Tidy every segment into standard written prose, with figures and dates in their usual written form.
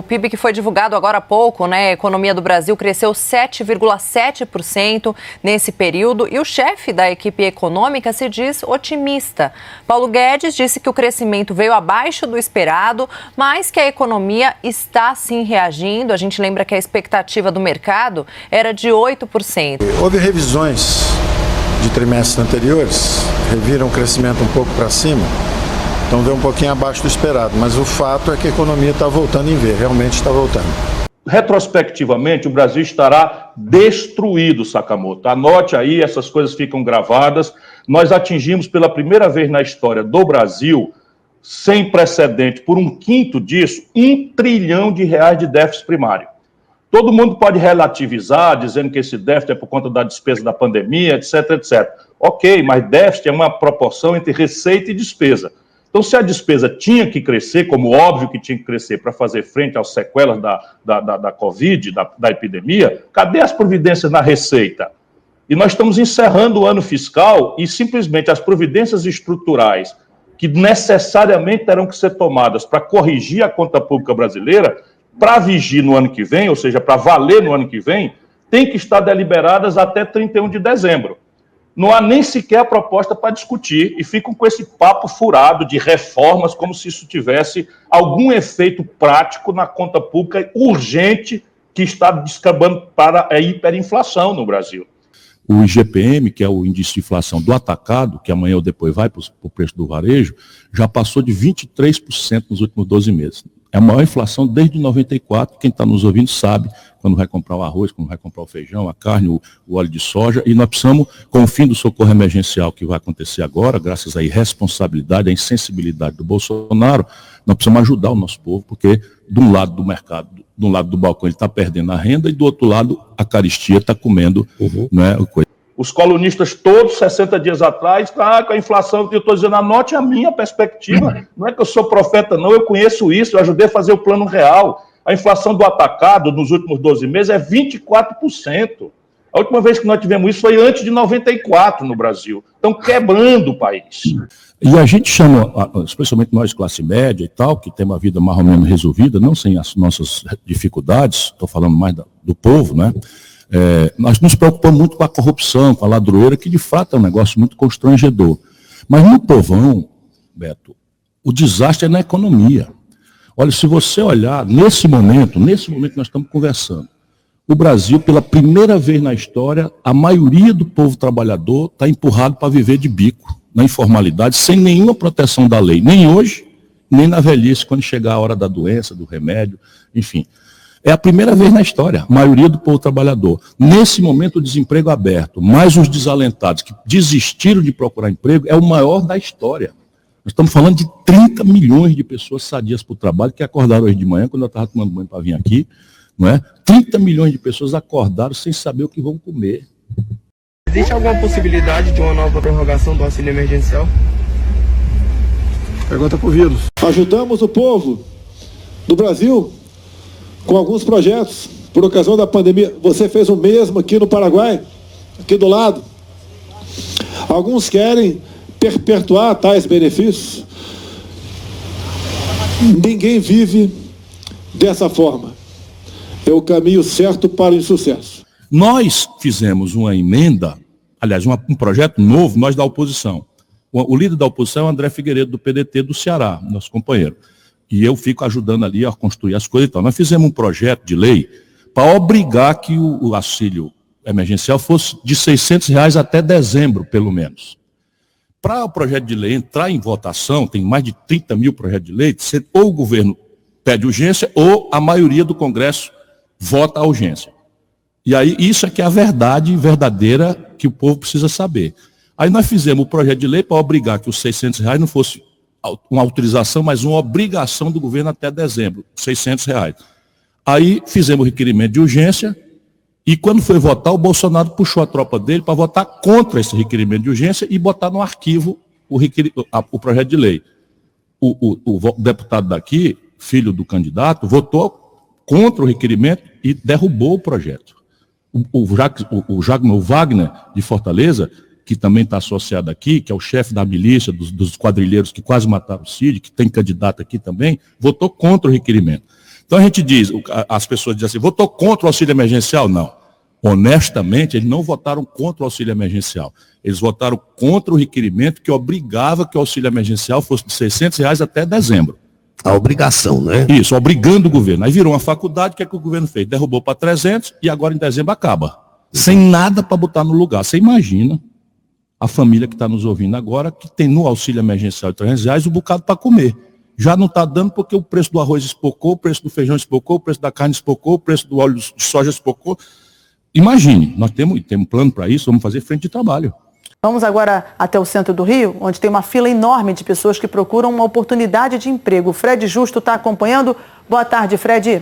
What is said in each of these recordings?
PIB que foi divulgado agora há pouco, né? A economia do Brasil cresceu 7,7% nesse período e o chefe da equipe econômica se diz otimista. Paulo Guedes disse que o crescimento veio abaixo do esperado, mas que a economia está sim reagindo. A gente lembra que a expectativa do mercado era de 8%. Houve revisões de trimestres anteriores, reviram o crescimento um pouco para cima. Então veio um pouquinho abaixo do esperado, mas o fato é que a economia está voltando em V, realmente está voltando. Retrospectivamente, o Brasil estará destruído, Sakamoto. Anote aí, essas coisas ficam gravadas. Nós atingimos pela primeira vez na história do Brasil, sem precedente, por um quinto disso, R$1 trilhão de déficit primário. Todo mundo pode relativizar, dizendo que esse déficit é por conta da despesa da pandemia, etc, etc. Ok, mas déficit é uma proporção entre receita e despesa. Então, se a despesa tinha que crescer, como óbvio que tinha que crescer para fazer frente às sequelas da Covid, da epidemia, cadê as providências na receita? E nós estamos encerrando o ano fiscal e simplesmente as providências estruturais que necessariamente terão que ser tomadas para corrigir a conta pública brasileira, para vigir no ano que vem, ou seja, para valer no ano que vem, tem que estar deliberadas até 31 de dezembro. Não há nem sequer a proposta para discutir e ficam com esse papo furado de reformas, como se isso tivesse algum efeito prático na conta pública urgente que está descambando para a hiperinflação no Brasil. O IGPM, que é o índice de inflação do atacado, que amanhã ou depois vai para o preço do varejo, já passou de 23% nos últimos 12 meses. É a maior inflação desde 94, quem está nos ouvindo sabe, quando vai comprar o arroz, quando vai comprar o feijão, a carne, o óleo de soja, e nós precisamos, com o fim do socorro emergencial que vai acontecer agora, graças à irresponsabilidade, à insensibilidade do Bolsonaro, nós precisamos ajudar o nosso povo, porque de um lado do mercado, de um lado do balcão ele está perdendo a renda, e do outro lado a caristia está comendo, né, coisa. Os colunistas todos, 60 dias atrás, com a inflação, eu estou dizendo, anote a minha perspectiva, não é que eu sou profeta não, eu conheço isso, eu ajudei a fazer o plano real. A inflação do atacado nos últimos 12 meses é 24%. A última vez que nós tivemos isso foi antes de 94 no Brasil. Estão quebrando o país. E a gente chama, especialmente nós, classe média e tal, que tem uma vida mais ou menos resolvida, não sem as nossas dificuldades, estou falando mais do povo, né? Nós nos preocupamos muito com a corrupção, com a ladroeira, que de fato é um negócio muito constrangedor. Mas no povão, Beto, o desastre é na economia. Olha, se você olhar, nesse momento que nós estamos conversando, o Brasil, pela primeira vez na história, a maioria do povo trabalhador está empurrado para viver de bico, na informalidade, sem nenhuma proteção da lei, nem hoje, nem na velhice, quando chegar a hora da doença, do remédio, enfim. É a primeira vez na história, a maioria do povo trabalhador. Nesse momento, o desemprego aberto, mais os desalentados que desistiram de procurar emprego, é o maior da história. Nós estamos falando de 30 milhões de pessoas sadias para o trabalho, que acordaram hoje de manhã, quando eu estava tomando banho para vir aqui, não é? 30 milhões de pessoas acordaram sem saber o que vão comer. Existe alguma possibilidade de uma nova prorrogação do auxílio emergencial? Pergunta para o vírus. Ajudamos o povo do Brasil com alguns projetos por ocasião da pandemia. Você fez o mesmo aqui no Paraguai, aqui do lado. Alguns querem perpetuar tais benefícios. Ninguém vive dessa forma. É o caminho certo para o insucesso. Nós fizemos uma emenda, aliás, um projeto novo, nós da oposição. O líder da oposição é o André Figueiredo, do PDT do Ceará, nosso companheiro. E eu fico ajudando ali a construir as coisas e tal. Nós fizemos um projeto de lei para obrigar que o auxílio emergencial fosse de R$600 até dezembro, pelo menos. Para o projeto de lei entrar em votação, tem mais de 30 mil projetos de lei, ou o governo pede urgência, ou a maioria do Congresso vota a urgência. E aí, isso é que é a verdade verdadeira que o povo precisa saber. Aí nós fizemos o projeto de lei para obrigar que os R$600 não fosse uma autorização, mas uma obrigação do governo até dezembro, R$600. Aí fizemos o requerimento de urgência, e quando foi votar, o Bolsonaro puxou a tropa dele para votar contra esse requerimento de urgência e botar no arquivo o projeto de lei. O deputado daqui, filho do candidato, votou contra o requerimento e derrubou o projeto. O Wagner, de Fortaleza, que também está associado aqui, que é o chefe da milícia, dos quadrilheiros que quase mataram o Cid, que tem candidato aqui também, votou contra o requerimento. Então a gente diz, as pessoas dizem assim, votou contra o auxílio emergencial? Não. Honestamente, eles não votaram contra o auxílio emergencial. Eles votaram contra o requerimento que obrigava que o auxílio emergencial fosse de R$600 até dezembro. A obrigação, né? Isso, obrigando o governo. Aí virou uma faculdade, o que é que o governo fez? Derrubou para 300 e agora em dezembro acaba. Sem nada para botar no lugar. Você imagina a família que está nos ouvindo agora, que tem no auxílio emergencial de R$300 um bocado para comer. Já não está dando porque o preço do arroz espocou, o preço do feijão espocou, o preço da carne espocou, o preço do óleo de soja espocou. Imagine, nós temos plano para isso, vamos fazer frente de trabalho. Vamos agora até o centro do Rio, onde tem uma fila enorme de pessoas que procuram uma oportunidade de emprego. O Fred Justo está acompanhando. Boa tarde, Fred.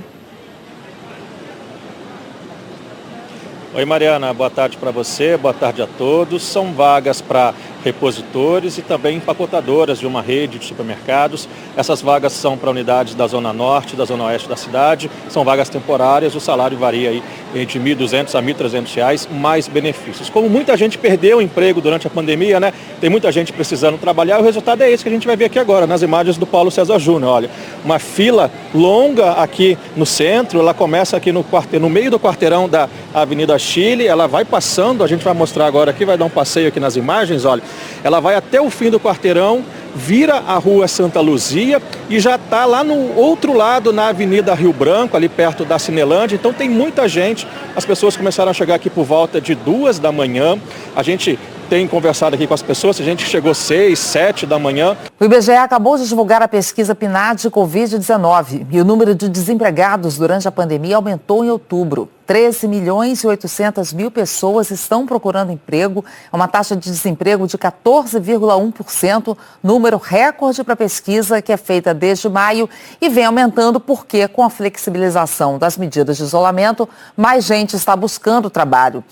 Oi, Mariana, boa tarde para você, boa tarde a todos. São vagas para repositores e também empacotadoras de uma rede de supermercados. Essas vagas são para unidades da Zona Norte, da Zona Oeste da cidade. São vagas temporárias, o salário varia aí de R$ 1.200 a R$ 1.300, mais benefícios. Como muita gente perdeu o emprego durante a pandemia, né? Tem muita gente precisando trabalhar, o resultado é esse que a gente vai ver aqui agora, nas imagens do Paulo César Júnior. Olha, uma fila longa aqui no centro, ela começa aqui no meio do quarteirão da Avenida Chile, ela vai passando, a gente vai mostrar agora aqui, vai dar um passeio aqui nas imagens, olha, ela vai até o fim do quarteirão, vira a Rua Santa Luzia e já está lá no outro lado, na Avenida Rio Branco, ali perto da Cinelândia. Então tem muita gente, as pessoas começaram a chegar aqui por volta de 2 da manhã, a gente tem conversado aqui com as pessoas, a gente chegou 6, 7 da manhã. O IBGE acabou de divulgar a pesquisa PNAD Covid-19 e o número de desempregados durante a pandemia aumentou em outubro. 13.800.000 pessoas estão procurando emprego, uma taxa de desemprego de 14,1%, número recorde para a pesquisa que é feita desde maio e vem aumentando porque, com a flexibilização das medidas de isolamento, mais gente está buscando trabalho.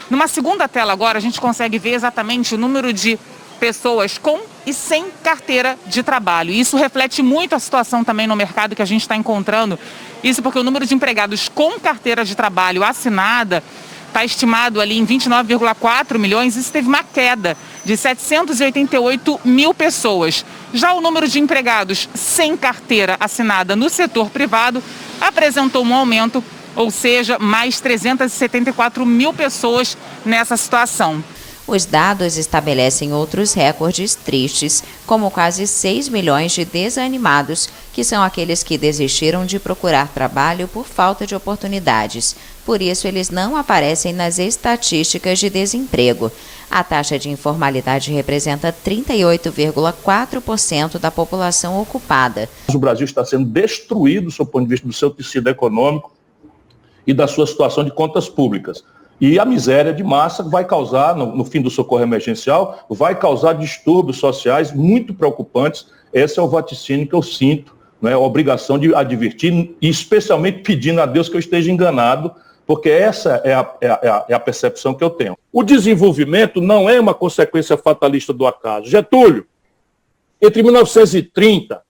Numa segunda tela agora, a gente consegue ver exatamente o número de pessoas com e sem carteira de trabalho. Isso reflete muito a situação também no mercado que a gente está encontrando. Isso porque o número de empregados com carteira de trabalho assinada está estimado ali em 29,4 milhões. Isso teve uma queda de 788 mil pessoas. Já o número de empregados sem carteira assinada no setor privado apresentou um aumento, ou seja, mais 374 mil pessoas nessa situação. Os dados estabelecem outros recordes tristes, como quase 6 milhões de desanimados, que são aqueles que desistiram de procurar trabalho por falta de oportunidades. Por isso, eles não aparecem nas estatísticas de desemprego. A taxa de informalidade representa 38,4% da população ocupada. O Brasil está sendo destruído do seu ponto de vista do seu tecido econômico e da sua situação de contas públicas. E a miséria de massa vai causar, no fim do socorro emergencial, vai causar distúrbios sociais muito preocupantes. Esse é o vaticínio que eu sinto, né? A obrigação de advertir e especialmente pedindo a Deus que eu esteja enganado, porque essa é a percepção que eu tenho. O desenvolvimento não é uma consequência fatalista do acaso. Getúlio, entre 1930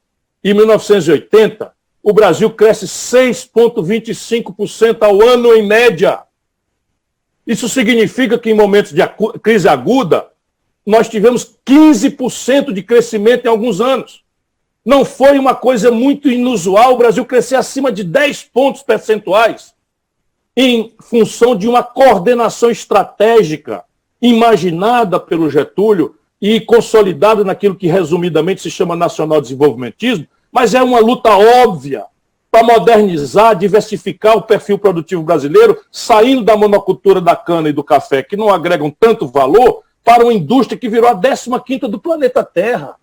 e 1980, o Brasil cresce 6,25% ao ano em média. Isso significa que em momentos de crise aguda, nós tivemos 15% de crescimento em alguns anos. Não foi uma coisa muito inusual o Brasil crescer acima de 10 pontos percentuais em função de uma coordenação estratégica imaginada pelo Getúlio e consolidada naquilo que resumidamente se chama nacional-desenvolvimentismo, mas é uma luta óbvia para modernizar, diversificar o perfil produtivo brasileiro, saindo da monocultura da cana e do café, que não agregam tanto valor, para uma indústria que virou a 15ª do planeta Terra.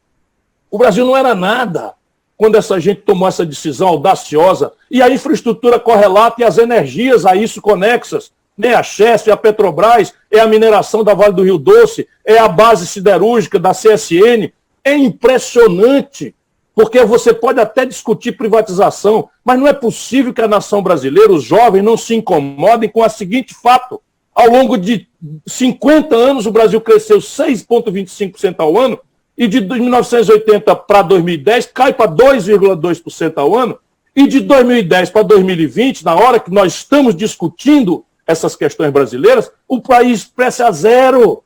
O Brasil não era nada quando essa gente tomou essa decisão audaciosa, e a infraestrutura correlata e as energias a isso conexas, né? A Chesf, a Petrobras, é a mineração da Vale do Rio Doce, é a base siderúrgica da CSN. É impressionante. Porque você pode até discutir privatização, mas não é possível que a nação brasileira, os jovens, não se incomodem com o seguinte fato. Ao longo de 50 anos, o Brasil cresceu 6,25% ao ano, e de 1980 para 2010 cai para 2,2% ao ano, e de 2010 para 2020, na hora que nós estamos discutindo essas questões brasileiras, o país cresce a zero,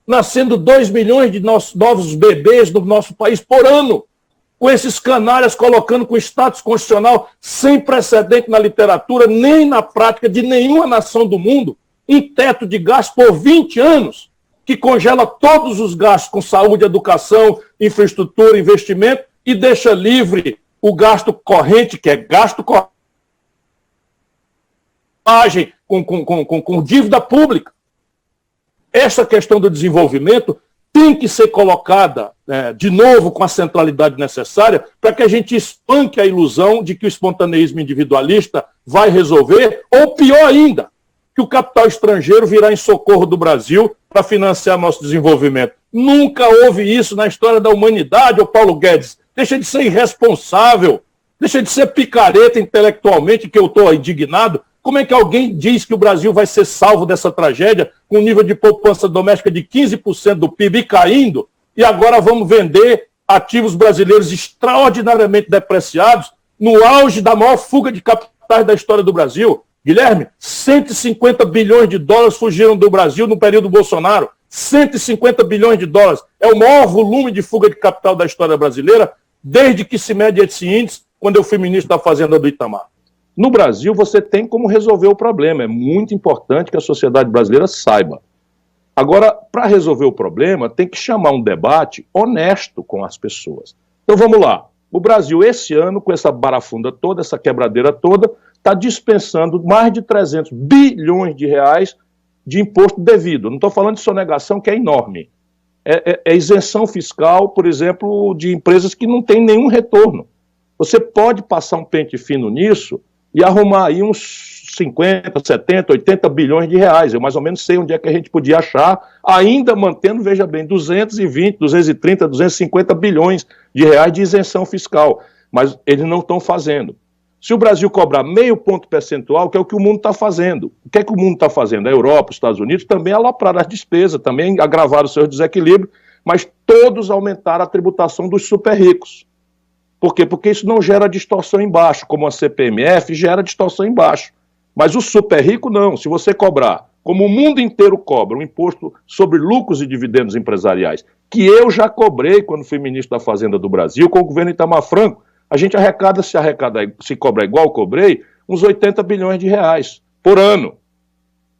nascendo 2 milhões de novos bebês no nosso país por ano. com esses canalhas colocando com status constitucional sem precedente na literatura, nem na prática de nenhuma nação do mundo, um teto de gasto por 20 anos, que congela todos os gastos com saúde, educação, infraestrutura, investimento, e deixa livre o gasto corrente, que é gasto corrente, com dívida pública. Essa questão do desenvolvimento tem que ser colocada de novo com a centralidade necessária para que a gente espanque a ilusão de que o espontaneísmo individualista vai resolver, ou pior ainda, que o capital estrangeiro virá em socorro do Brasil para financiar nosso desenvolvimento. Nunca houve isso na história da humanidade, ô Paulo Guedes. Deixa de ser irresponsável, deixa de ser picareta intelectualmente, que eu estou indignado. Como é que alguém diz que o Brasil vai ser salvo dessa tragédia com um nível de poupança doméstica de 15% do PIB caindo, e agora vamos vender ativos brasileiros extraordinariamente depreciados no auge da maior fuga de capitais da história do Brasil? Guilherme, 150 bilhões de dólares fugiram do Brasil no período Bolsonaro. 150 bilhões de dólares. É o maior volume de fuga de capital da história brasileira desde que se mede esse índice, quando eu fui ministro da Fazenda do Itamar. No Brasil, você tem como resolver o problema. É muito importante que a sociedade brasileira saiba. Agora, para resolver o problema, tem que chamar um debate honesto com as pessoas. Então, vamos lá. O Brasil, esse ano, com essa barafunda toda, essa quebradeira toda, está dispensando mais de 300 bilhões de reais de imposto devido. Não estou falando de sonegação, que é enorme. É isenção fiscal, por exemplo, de empresas que não têm nenhum retorno. Você pode passar um pente fino nisso e arrumar aí uns 50, 70, 80 bilhões de reais. Eu mais ou menos sei onde é que a gente podia achar, ainda mantendo, veja bem, 220, 230, 250 bilhões de reais de isenção fiscal. Mas eles não estão fazendo. Se o Brasil cobrar meio ponto percentual, que é o que o mundo está fazendo. O que é que o mundo está fazendo? A Europa, os Estados Unidos também alopraram as despesas, também agravaram os seus desequilíbrios, mas todos aumentaram a tributação dos super ricos. Por quê? Porque isso não gera distorção embaixo, como a CPMF gera distorção embaixo. Mas o super rico não. Se você cobrar, como o mundo inteiro cobra, um imposto sobre lucros e dividendos empresariais, que eu já cobrei quando fui ministro da Fazenda do Brasil, com o governo Itamar Franco, a gente se cobra igual eu cobrei, uns 80 bilhões de reais por ano.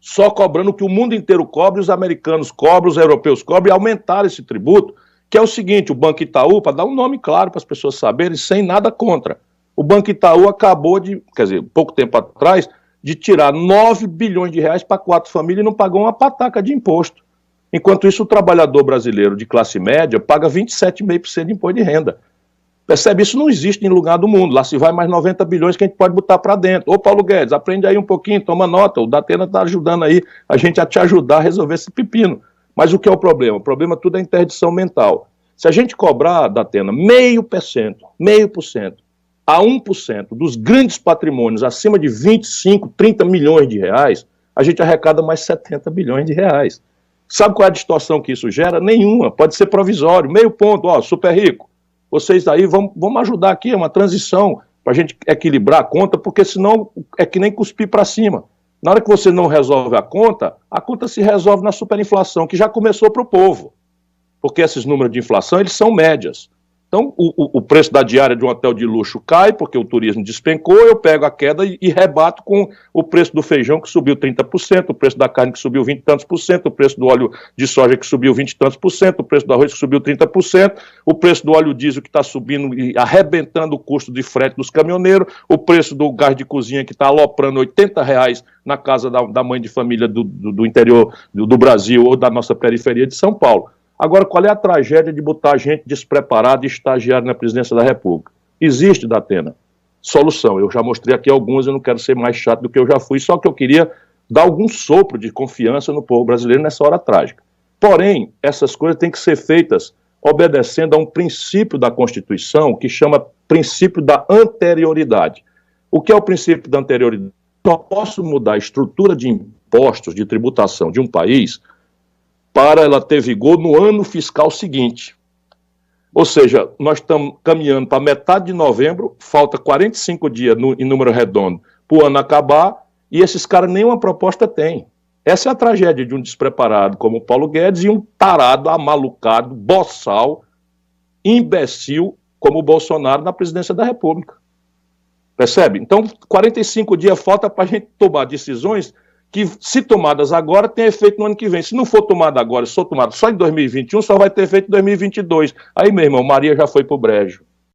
Só cobrando o que o mundo inteiro cobra, os americanos cobram, os europeus cobram, e aumentaram esse tributo, que é o seguinte: o Banco Itaú, para dar um nome claro para as pessoas saberem, sem nada contra, o Banco Itaú acabou de, pouco tempo atrás, de tirar 9 bilhões de reais para 4 famílias e não pagou uma pataca de imposto. Enquanto isso, o trabalhador brasileiro de classe média paga 27,5% de imposto de renda. Percebe? Isso não existe em lugar do mundo. Lá se vai mais 90 bilhões que a gente pode botar para dentro. Ô Paulo Guedes, aprende aí um pouquinho, toma nota. O Datena está ajudando aí a gente a te ajudar a resolver esse pepino. Mas o que é o problema? O problema tudo é interdição mental. Se a gente cobrar, Datena, 0,5% a 1% dos grandes patrimônios acima de 25, 30 milhões de reais, a gente arrecada mais 70 bilhões de reais. Sabe qual é a distorção que isso gera? Nenhuma. Pode ser provisório, meio ponto, ó, super rico. Vocês aí vamos ajudar aqui, é uma transição para a gente equilibrar a conta, porque senão é que nem cuspir para cima. Na hora que você não resolve a conta se resolve na superinflação, que já começou para o povo. Porque esses números de inflação, eles são médias. Então, o preço da diária de um hotel de luxo cai, porque o turismo despencou, eu pego a queda e rebato com o preço do feijão, que subiu 30%, o preço da carne, que subiu 20 e tantos por cento, o preço do óleo de soja, que subiu 20 e tantos por cento, o preço do arroz, que subiu 30%, o preço do óleo diesel, que está subindo e arrebentando o custo de frete dos caminhoneiros, o preço do gás de cozinha, que está aloprando R$80 na casa da mãe de família do interior do Brasil ou da nossa periferia de São Paulo. Agora, qual é a tragédia de botar gente despreparada e estagiária na presidência da República? Existe, Datena, solução. Eu já mostrei aqui algumas, eu não quero ser mais chato do que eu já fui, só que eu queria dar algum sopro de confiança no povo brasileiro nessa hora trágica. Porém, essas coisas têm que ser feitas obedecendo a um princípio da Constituição que chama princípio da anterioridade. O que é o princípio da anterioridade? Só posso mudar a estrutura de impostos, de tributação de um país para ela ter vigor no ano fiscal seguinte. Ou seja, nós estamos caminhando para metade de novembro, falta 45 dias em número redondo para o ano acabar, e esses caras nenhuma proposta têm. Essa é a tragédia de um despreparado como o Paulo Guedes e um tarado, amalucado, boçal, imbecil como o Bolsonaro na presidência da República. Percebe? Então, 45 dias falta para a gente tomar decisões que, se tomadas agora, tem efeito no ano que vem. Se não for tomada agora, se for tomada só em 2021, só vai ter efeito em 2022. Aí, meu irmão, Maria já foi pro brejo.